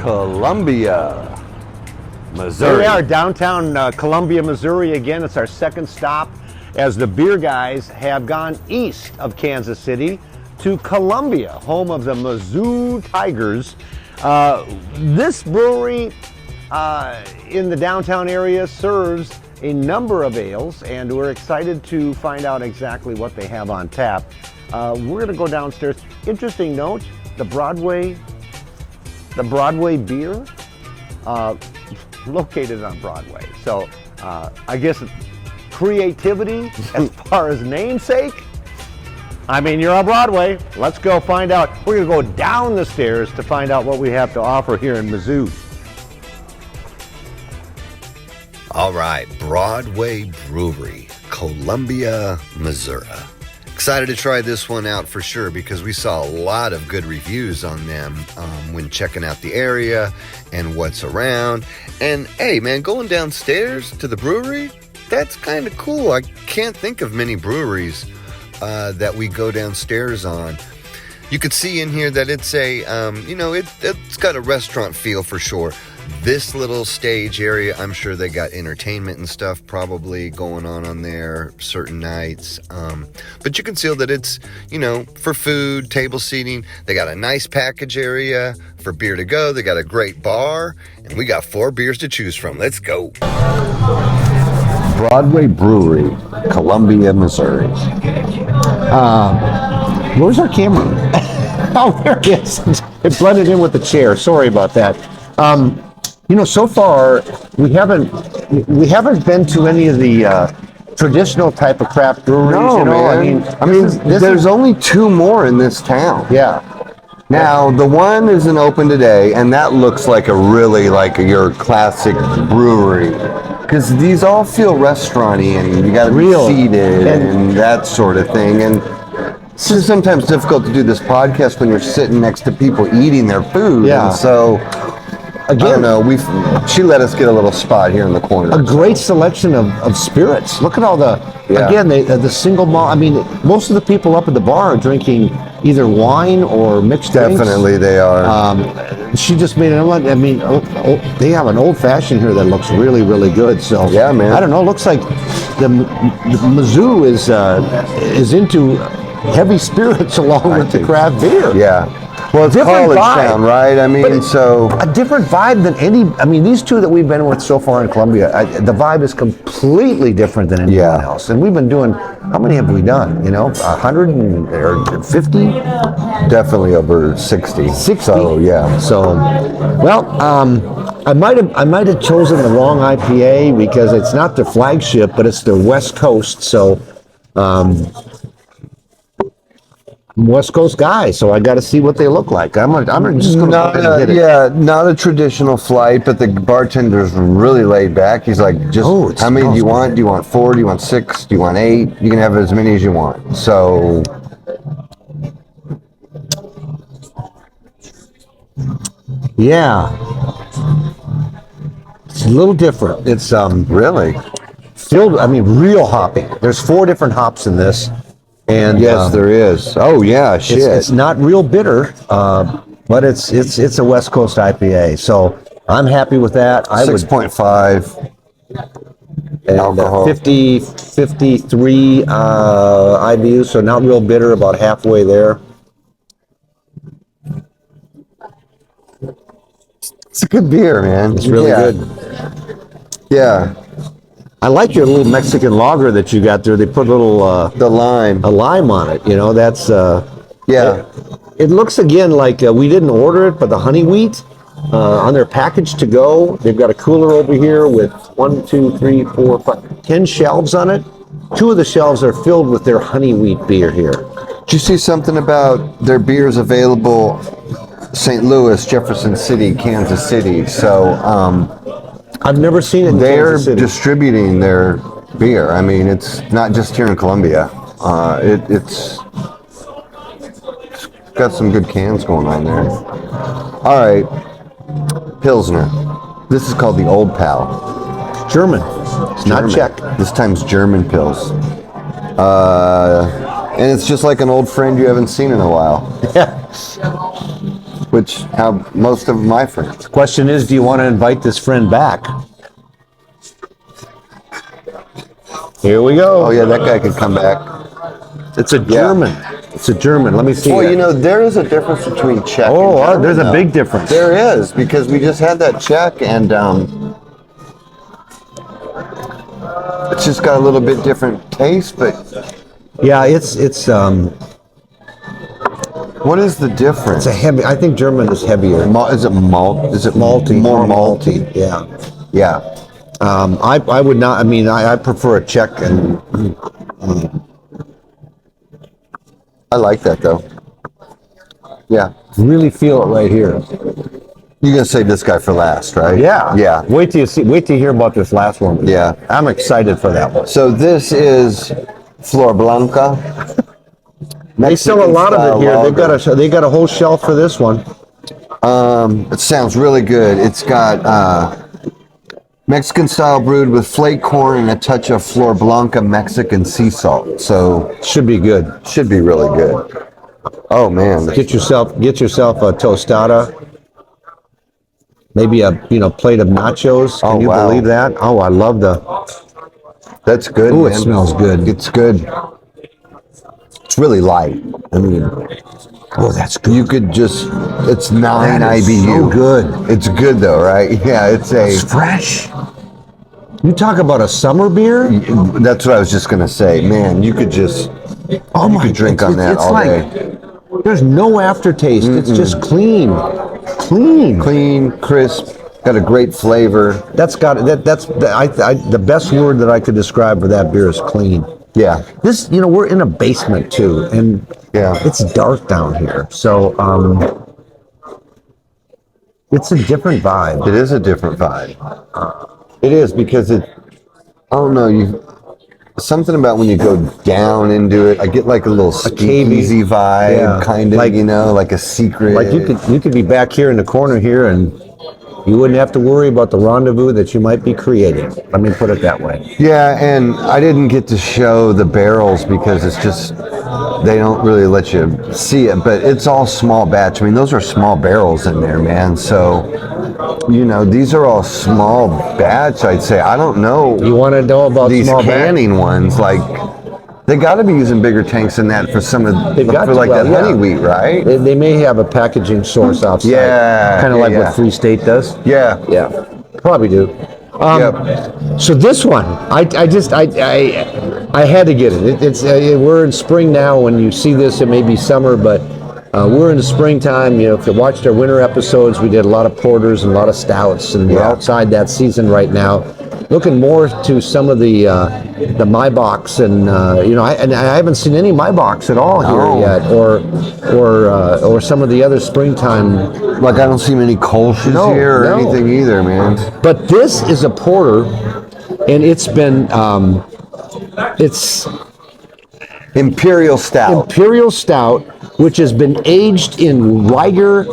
Columbia, Missouri. Here we are, downtown Columbia, Missouri again. It's our second stop as the Beer Guyz have gone east of Kansas City to Columbia, home of the Mizzou Tigers. This brewery in the downtown area serves a number of ales, and we're excited to find out exactly what they have on tap. We're going to go downstairs. Interesting note, the Broadway beer, located on Broadway. So I guess creativity as far as namesake. I mean, you're on Broadway. Let's go find out. We're going to go down the stairs to find out what we have to offer here in Mizzou. All right, Broadway Brewery, Columbia, Missouri. Excited to try this one out for sure because we saw a lot of good reviews on them when checking out the area and what's around. And hey, man, going downstairs to the brewery, that's kind of cool. I can't think of many breweries that we go downstairs on. You could see in here that it's a, it's got a restaurant feel for sure. This little stage area, I'm sure they got entertainment and stuff probably going on there certain nights. But you can see that it's, for food, table seating. They got a nice package area for beer to go. They got a great bar, and we got 4 beers to choose from. Let's go. Broadway Brewery, Columbia, Missouri. Where's our camera? Oh, there it is. It blended in with the chair. Sorry about that. So far we haven't been to any of the traditional type of craft breweries. No, man. I mean, there's only 2 more in this town. Yeah. Now the one isn't open today, and that looks like your classic brewery. Because these all feel restaurant-y, and you got to be seated and that sort of thing. And it's just sometimes difficult to do this podcast when you're sitting next to people eating their food. Yeah. And so, again, she let us get a little spot here in the corner. A great selection of spirits. Look at all the single malt. I mean, most of the people up at the bar are drinking either wine or mixed drinks. Definitely they are. She just made they have an old fashioned here that looks really, really good. So yeah, man. I don't know. It looks like the Mizzou is into heavy spirits along with the craft beer. Yeah. Well, it's college town, right? I mean, so a different vibe than these 2 that we've been with so far in Columbia, the vibe is completely different than anyone else. And we've been doing, how many have we done? 150? Definitely over 60. 60? So, yeah. So, well, I might have chosen the wrong IPA because it's not their flagship, but it's their West Coast. So, I'm West Coast guy, so I got to see what they look like. I'm just going to get it. Not a traditional flight, but the bartender's really laid back. He's like, how many do you want? Do you want 4? Do you want 6? Do you want 8? You can have as many as you want. So, yeah, it's a little different. It's really filled. Real hopping. There's 4 different hops in this. And yes, there is. Oh yeah, shit. It's not real bitter, but it's a West Coast IPA. So I'm happy with that. 6.5 alcohol, 53 IBU. So not real bitter, about halfway there. It's a good beer, man. It's really good. Yeah. I like your little Mexican lager that you got there. They put a little a lime on it. That's It looks again like we didn't order it, but the honey wheat on their package to go. They've got a cooler over here with 1, 2, 3, 4, 5, 10 shelves on it. 2 of the shelves are filled with their honey wheat beer here. Did you see something about their beers available? St. Louis, Jefferson City, Kansas City. So. I've never seen it in Kansas City. They're distributing their beer. I mean, it's not just here in Columbia. It's got some good cans going on there. All right, Pilsner. This is called the Old Pal. German. It's not Czech. This time's German Pils. And it's just like an old friend you haven't seen in a while. Yeah. which have most of my friends. Question is, do you want to invite this friend back? Here we go. Oh yeah, that guy could come back. It's a German. It's a German. Let me see. Well, you know, there is a difference between Czech and German. There's a big difference. There is, because we just had that Czech, and it's just got a little bit different taste, but Yeah, it's what is the difference? it's a heavy. I think German is heavier. Is it malt? Is it Malty, More malty. Yeah. Yeah. I would not. I mean, I prefer a Czech, and I like that though. Yeah. really feel it right here. You're gonna save this guy for last, right? Yeah. Yeah. Wait till you see. Wait till you hear about this last one. Yeah. I'm excited for that one. So this is Flor Blanca. They sell a lot of it here. Mexican-style They got a whole shelf for this one. lager. It sounds really good. It's got Mexican style brewed with flake corn and a touch of Flor Blanca Mexican sea salt. So Should be good. should be really good. Oh man. Get yourself a tostada. Maybe a plate of nachos. Can Oh, you wow. believe that? Oh, I love That's good. Ooh, man. it smells good. It's good. It's really light. I mean, Oh, that's good. you could just, it's 9 That is IBU. so good. It's good though, right? Yeah, it's It's fresh. You talk about a summer beer? that's what I was just going to say. Man, you could just, Oh you my! could drink on that it's all like, day. There's no aftertaste. It's just clean. Clean, crisp, got a great flavor. That's the best word that I could describe for that beer is clean. Yeah. This, we're in a basement too, and Yeah. it's dark down here, so it's a different vibe. It is a different vibe. It is because I don't know, something about when you go down into it, I get like a little speakeasy vibe, Yeah. kind of, Like- like a secret. Like you could be back here in the corner here, and you wouldn't have to worry about the rendezvous that you might be creating. Let me put it that way. Yeah, and I didn't get to show the barrels because it's just, they don't really let you see it, but it's all small batch. I mean, those are small barrels in there, man. So, these are all small batch, I'd say. I don't know. You want to know about These small canning ones, like, they got to be using bigger tanks than that for some of They've got for to, like well, that yeah. honey wheat, right? They may have a packaging source outside. Yeah, Kind of yeah, like yeah. what Free State does. Yeah. Yeah, probably do. Yep. So this one, I had to get it. We're in spring now. When you see this, it may be summer, but we're in the springtime. If you watched our winter episodes, we did a lot of porters and a lot of stouts, and we're Yeah. outside that season right now. Looking more to some of the Maibachs, and I haven't seen any Maibachs at all No. here yet, or some of the other springtime. Like, I don't see many Kolsch's No, here or no. anything either, man. But this is a porter, and it's been it's Imperial Stout. Imperial Stout, which has been aged in Riger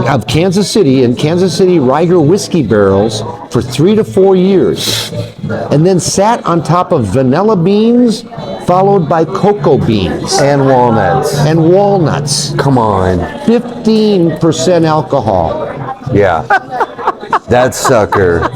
of Kansas City, in Kansas City Riger whiskey barrels for 3 to 4 years, and then sat on top of vanilla beans, followed by cocoa beans And walnuts. and walnuts. Come on. 15% alcohol. Yeah. That sucker.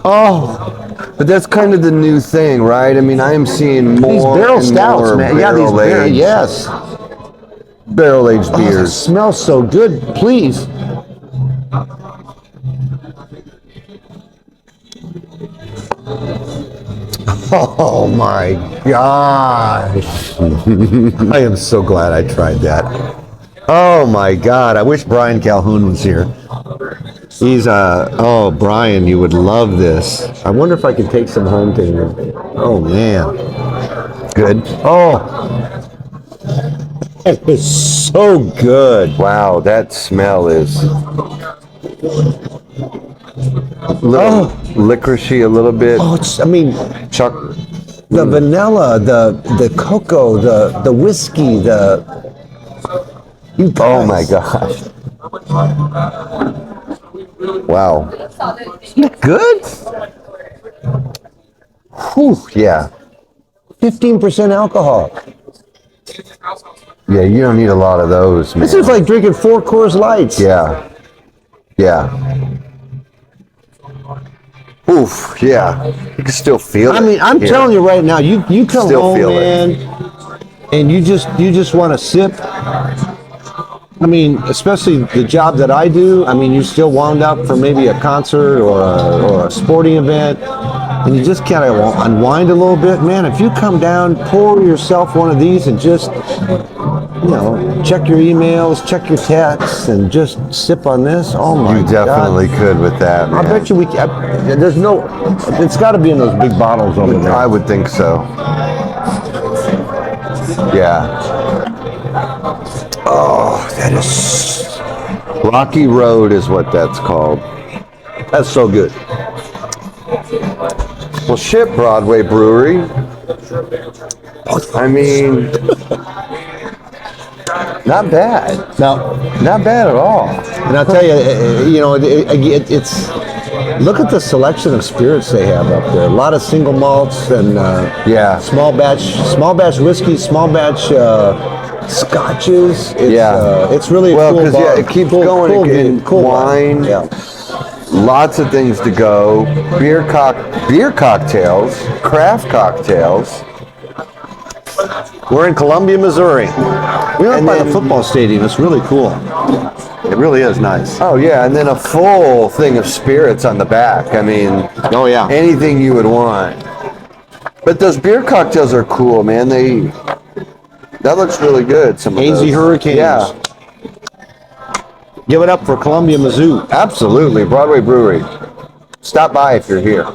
Oh, But that's kind of the new thing, right? I mean, I am seeing more these barrel and stouts, more man. Yeah, these barrel, barrel-aged- yes. barrel-aged Oh, it beers. smells so good. Please. Oh my gosh. I am so glad I tried that. Oh my God. I wish Brian Calhoun was here. He's oh Brian, you would love this. I wonder if I can take some home to you. Oh man. Good. Oh. It is so good. Wow, that smell is little licoricey a little bit. Oh, I mean, Chuck. the vanilla, the cocoa, the whiskey, you Oh guys. my gosh. Wow. Good? Whew, yeah. 15% alcohol. Yeah, you don't need a lot of those, man. This is like drinking 4 Coors Lights. Yeah. Yeah. Oof, yeah. You can still feel it. I mean, I'm telling you right now, you come Still home, feel it. man, and you just want to sip. I mean, especially the job that I do. I mean, you still wound up for maybe a concert or a sporting event, and you just kind of unwind a little bit, man. If you come down, pour yourself one of these, and just check your emails, check your texts, and just sip on this. Oh my You definitely God. could with that, man. I bet you there's no. It's got to be in those big bottles over there. I would think so. Yeah. Oh, that is Rocky Road is what that's called. That's so good. Well, shit, Broadway Brewery. I mean, not bad. Now, Not bad at all. and I'll tell you, it's look at the selection of spirits they have up there. A lot of single malts and Yeah. small batch whiskey, small batch scotches. It's really a Well, cool 'cause, bar. it keeps Cool- going. cool Again, beer, cool wine. bar. Yeah. Lots of things to go. Beer cocktails, craft cocktails. We're in Columbia, Missouri. We're up And by the then- football stadium. It's really cool. It really is nice. Oh yeah, and then a full thing of spirits on the back. I mean, Oh yeah. anything you would want. But those beer cocktails are cool, man. That looks really good. Some of Hazy those. Hurricanes. Yeah, Give it up for Columbia, Mizzou. absolutely. Broadway Brewery. Stop by if you're here.